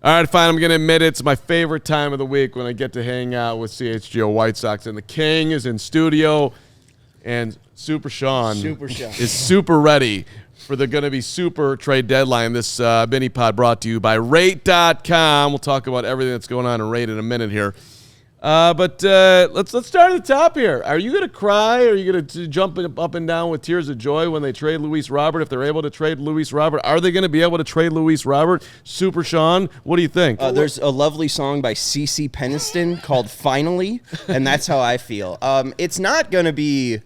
All right, fine. I'm going to admit it's my favorite time of the week when I get to hang out with CHGO White Sox. And the King is in studio, and Super Sean is super ready for the going to be super trade deadline. This mini pod brought to you by Rate.com. We'll talk about everything that's going on in Rate in a minute here. But let's start at the top here. Are you going to cry? Are you going to jump up and down with tears of joy when they trade Luis Robert? If they're able to trade Luis Robert, are they going to be able to trade Luis Robert? Super Sean, what do you think? There's a lovely song by CeCe Peniston called "Finally," and that's how I feel. It's not going to be,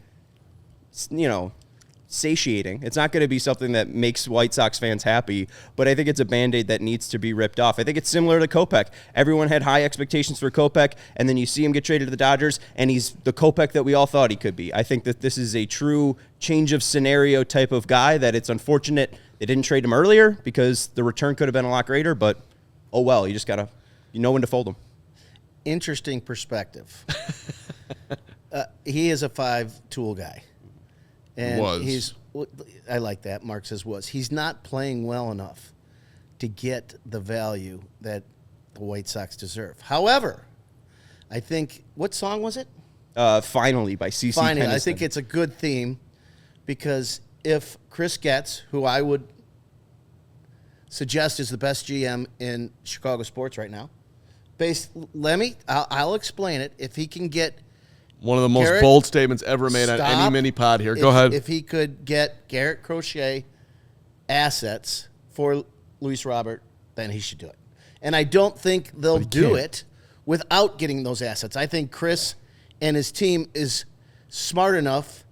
satiating. It's not going to be something that makes White Sox fans happy, but I think it's a Band-Aid that needs to be ripped off. I think it's similar to Kopech. Everyone had high expectations for Kopech, and then you see him get traded to the Dodgers, and he's the Kopech that we all thought he could be. I think that this is a true change of scenario type of guy, that it's unfortunate they didn't trade him earlier because the return could have been a lot greater, but oh well, you just got to know when to fold him. Interesting perspective. He is a 5-tool guy. And I like that. Mark says was. He's not playing well enough to get the value that the White Sox deserve. However, I think, what song was it? Finally by CeCe Peniston. I think it's a good theme because if Chris Getz, who I would suggest is the best GM in Chicago sports right now, I'll explain it. If he can get one of the most bold statements ever made on any mini pod here. Go ahead. If he could get Garrett Crochet assets for Luis Robert, then he should do it. And I don't think they'll do it without getting those assets. I think Chris and his team is smart enough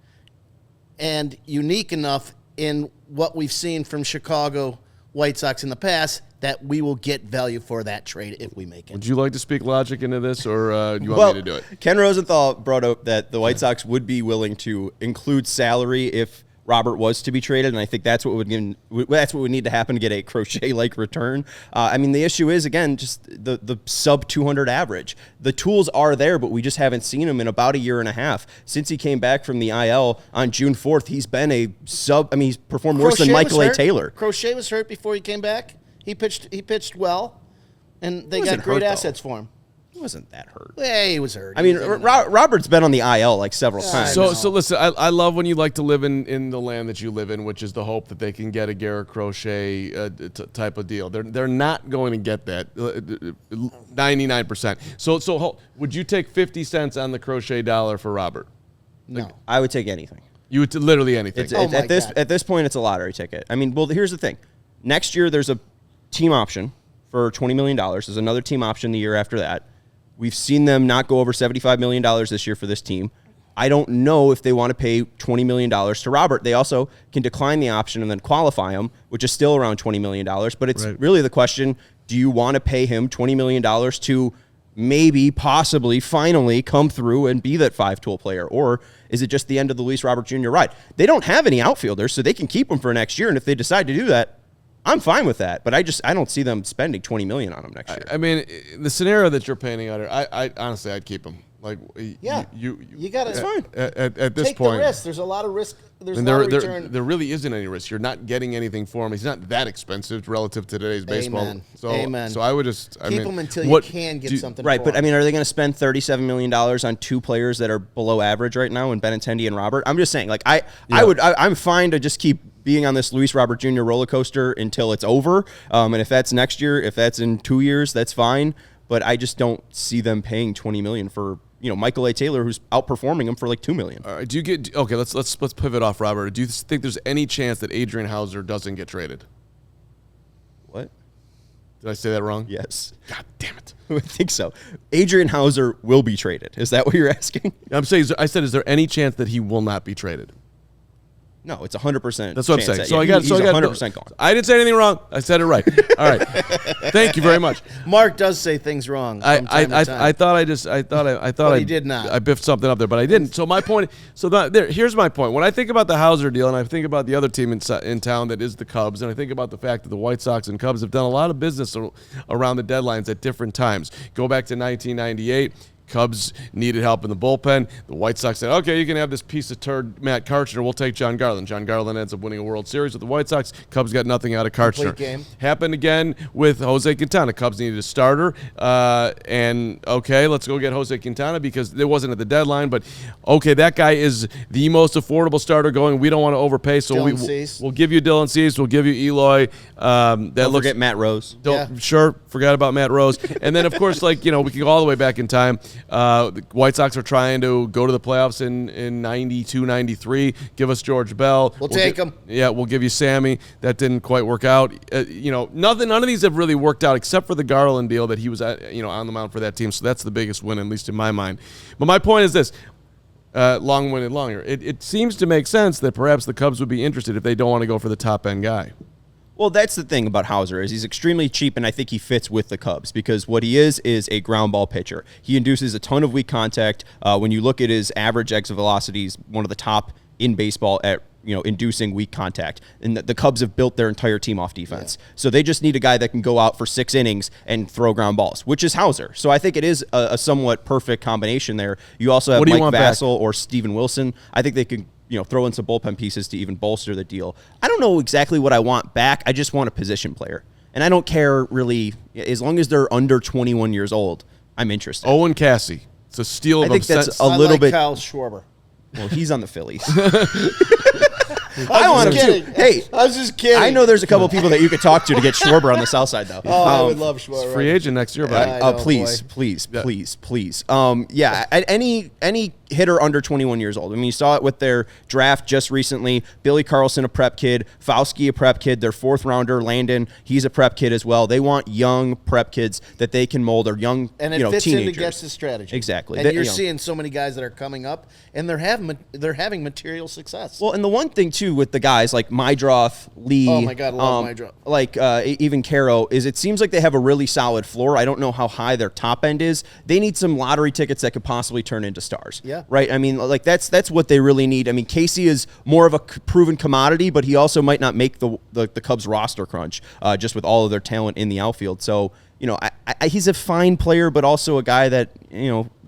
and unique enough in what we've seen from Chicago White Sox in the past that we will get value for that trade if we make it. Would you like to speak logic into this, or do you want me to do it? Ken Rosenthal brought up that the White Sox would be willing to include salary if Robert was to be traded, and I think that's what would need to happen to get a Crochet-like return. The issue is, again, just the sub-200 average. The tools are there, but we just haven't seen him in about a year and a half. Since he came back from the IL on June 4th, he's been he's performed worse than Michael A. Taylor. Crochet was hurt before he came back. He pitched well, and they got great assets for him. He wasn't that hurt. Yeah, he was hurt. Robert's been on the IL like several times. So listen, I love when you like to live in the land that you live in, which is the hope that they can get a Garrett Crochet type of deal. They're not going to get that 99%. So would you take 50 cents on the Crochet dollar for Robert? No, I would take anything. You would literally anything. At this point, it's a lottery ticket. Here's the thing. Next year, there's a team option for $20 million. There's another team option the year after that. We've seen them not go over $75 million this year for this team. I don't know if they want to pay $20 million to Robert. They also can decline the option and then qualify him, which is still around $20 million. But it's really the question, do you want to pay him $20 million to maybe, possibly, finally come through and be that 5-tool player? Or is it just the end of the Luis Robert Jr. ride? They don't have any outfielders, so they can keep him for next year. And if they decide to do that, I'm fine with that, but I don't see them spending $20 million on him next year. The scenario that you're painting out here, I honestly, I'd keep him. Like, you got to. It's fine. At this take point, the risk. There's a lot of risk. There's and a lot of return. there really isn't any risk. You're not getting anything for him. He's not that expensive relative to today's baseball. Amen. So I would just keep him until you can get something. Right, for but him. are they going to spend $37 million on two players that are below average right now, in Benintendi and Robert? I'm just saying, I'm fine to just keep being on this Luis Robert Jr. roller coaster until it's over. And if that's next year, if that's in 2 years, that's fine. But I just don't see them paying $20 million for Michael A. Taylor, who's outperforming him for like $2 million. All right, do you get okay? Let's pivot off Robert. Do you think there's any chance that Adrian Houser doesn't get traded? What? Did I say that wrong? Yes. God damn it. I think so. Adrian Houser will be traded. Is that what you're asking? I'm saying. I said, is there any chance that he will not be traded? No, it's 100%. That's what I'm saying. He's 100% gone. I didn't say anything wrong. I said it right. All right. Thank you very much. Mark does say things wrong. I thought he did not. I biffed something up there, but I didn't. So my point. Here's my point. When I think about the Houser deal, and I think about the other team in town that is the Cubs, and I think about the fact that the White Sox and Cubs have done a lot of business around the deadlines at different times. Go back to 1998. Cubs needed help in the bullpen. The White Sox said, okay, you can have this piece of turd, Matt Karchner. We'll take John Garland. John Garland ends up winning a World Series with the White Sox. Cubs got nothing out of Karchner. Complete game. Happened again with Jose Quintana. Cubs needed a starter. And, okay, let's go get Jose Quintana because it wasn't at the deadline. But, okay, that guy is the most affordable starter going. We don't want to overpay. So we'll give you Dylan Cease. We'll give you Eloy. Don't forget Matt Rose. Sure, forgot about Matt Rose. And then, of course, we can go all the way back in time. The White Sox are trying to go to the playoffs in 92, 93. Give us George Bell. We'll take him. Yeah, we'll give you Sammy. That didn't quite work out. None of these have really worked out except for the Garland deal that he was on the mound for that team. So that's the biggest win, at least in my mind. But my point is this. Long-winded longer. It seems to make sense that perhaps the Cubs would be interested if they don't want to go for the top-end guy. Well, that's the thing about Howser is he's extremely cheap, and I think he fits with the Cubs because what he is a ground ball pitcher. He induces a ton of weak contact. When you look at his average exit velocity, he's one of the top in baseball at inducing weak contact. And the Cubs have built their entire team off defense. Yeah. So they just need a guy that can go out for 6 innings and throw ground balls, which is Howser. So I think it is a somewhat perfect combination there. You also have Mike Vassell or Steven Wilson. I think they could throw in some bullpen pieces to even bolster the deal. I don't know exactly what I want back. I just want a position player. And I don't care really, as long as they're under 21 years old, I'm interested. Owen Cassie. It's a steal of I think that's a little bit. Kyle Schwarber. Well, he's on the Phillies. I want him too. Hey, I was just kidding. I know there's a couple of people that you could talk to get Schwarber on the south side, though. I would love Schwarber. He's free agent next year, buddy. Please. Any hitter under 21 years old. I mean, you saw it with their draft just recently. Billy Carlson, a prep kid. Fauski, a prep kid. Their 4th rounder, Landon, he's a prep kid as well. They want young prep kids that they can mold or young, and it fits teenagers. into Gets' strategy. Exactly. And you're seeing so many guys that are coming up, and they're having material success. Well, and the one thing too with the guys like Mydroth, Lee, oh my God, love Mydroth, like even Caro, is it seems like they have a really solid floor. I don't know how high their top end is. They need some lottery tickets that could possibly turn into stars. Yeah. Right. I mean, like that's what they really need. I mean, Casey is more of a proven commodity, but he also might not make the Cubs roster crunch just with all of their talent in the outfield. So he's a fine player, but also a guy that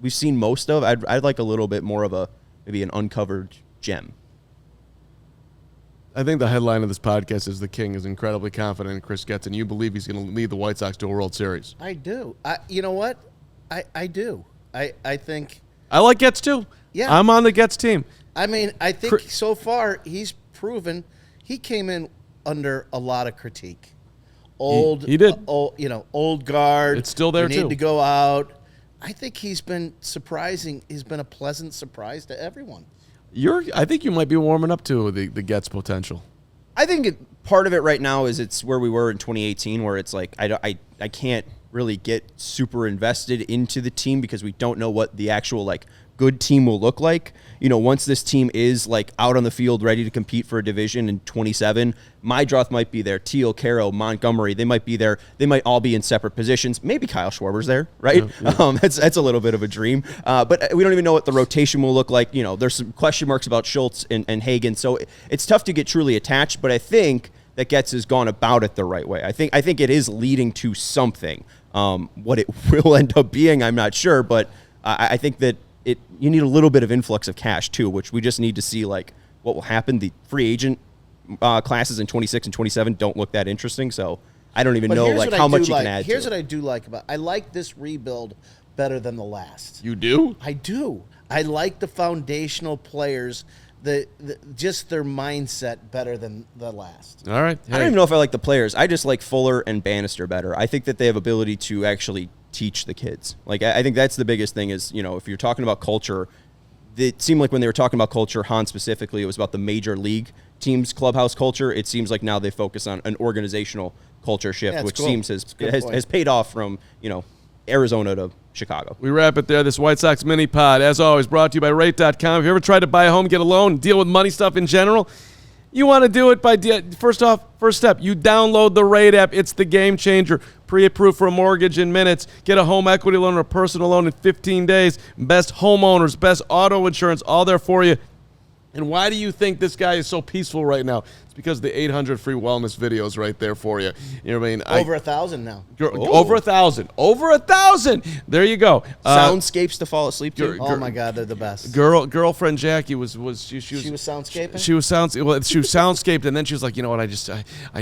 we've seen most of. I'd like a little bit more of maybe an uncovered gem. I think the headline of this podcast is the King is incredibly confident in Chris Getz, and you believe he's going to lead the White Sox to a World Series. I do. You know what? I do. I think. I like Getz too. Yeah. I'm on the Getz team. I mean, I think so far he's proven he came in under a lot of critique. He did. Old guard. It's still there you too. Need to go out. I think he's been surprising. He's been a pleasant surprise to everyone. I think you might be warming up to the Getz potential. I think part of it right now is it's where we were in 2018, where it's like I can't really get super invested into the team because we don't know what the actual good team will look like. Once this team is out on the field ready to compete for a division in 27, Mydroth might be there, Teal, Caro, Montgomery, they might be there. They might all be in separate positions. Maybe Kyle Schwarber's there, right? Yeah. That's a little bit of a dream. But we don't even know what the rotation will look like. There's some question marks about Schultz and Hagen, so it's tough to get truly attached, but I think that Getz has gone about it the right way. I think it is leading to something. What it will end up being, I'm not sure, but I think that you need a little bit of influx of cash too, which we just need to see what will happen. The free agent classes in 26 and 27 don't look that interesting, so I don't even know how much you can add. Here's what I do like about. I like this rebuild better than the last. You do? I do. I like the foundational players. Just their mindset better than the last. All right. Hey. I don't even know if I like the players. I just like Fuller and Bannister better. I think that they have ability to actually teach the kids. I think that's the biggest thing is, if you're talking about culture, it seemed like when they were talking about culture, Han specifically, it was about the major league team's clubhouse culture. It seems like now they focus on an organizational culture shift, which seems has paid off from, Arizona to Chicago. We wrap it there. This White Sox mini pod, as always, brought to you by Rate.com. Have you ever tried to buy a home, get a loan, deal with money stuff in general? You want to do it by first step, you download the Rate app. It's the game changer. Pre-approved for a mortgage in minutes. Get a home equity loan or a personal loan in 15 days. Best homeowners, best auto insurance, all there for you. And why do you think this guy is so peaceful right now? It's It's because the 800 free wellness videos right there for you. You know what I mean? Over 1,000 now. Over 1,000. Over 1,000. There you go. Soundscapes to fall asleep to. Oh my God, they're the best. Girlfriend Jackie was she was soundscaping. She was soundscaped, and then she was like, you know what? I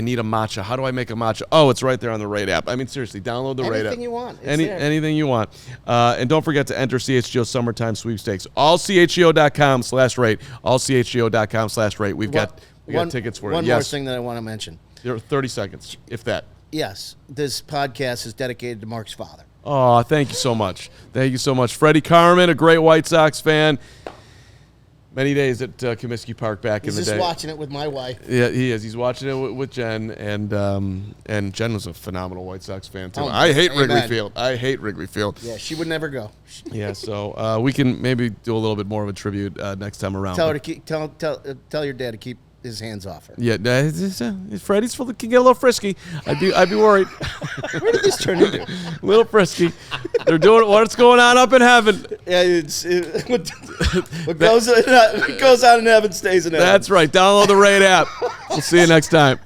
need a matcha. How do I make a matcha? Oh, it's right there on the Rate app. I mean, seriously, download the Rate app. Anything you want. It's there. Anything you want. And don't forget to enter CHGO Summertime Sweepstakes. AllCHGO.com/rate. AllCHGO.com/rate. We got tickets for it. One more thing that I want to mention. There are 30 seconds, if that. Yes, this podcast is dedicated to Mark's father. Oh, thank you so much. Thank you so much. Freddie Carman, a great White Sox fan. Many days at Comiskey Park back in the day. He's just watching it with my wife. Yeah, he is. He's watching it with Jen, and Jen was a phenomenal White Sox fan, too. Oh, I hate amen. Wrigley Field. I hate Wrigley Field. Yeah, she would never go. Yeah, so we can maybe do a little bit more of a tribute next time around. Tell her to keep, tell your dad to keep his hands off her. Yeah, Freddie's can get a little frisky. I'd be worried. Where did this turn into? A little frisky. They're doing what's going on up in heaven. Yeah, what goes on in heaven stays in heaven. That's right. Download the Rate app. We'll see you next time.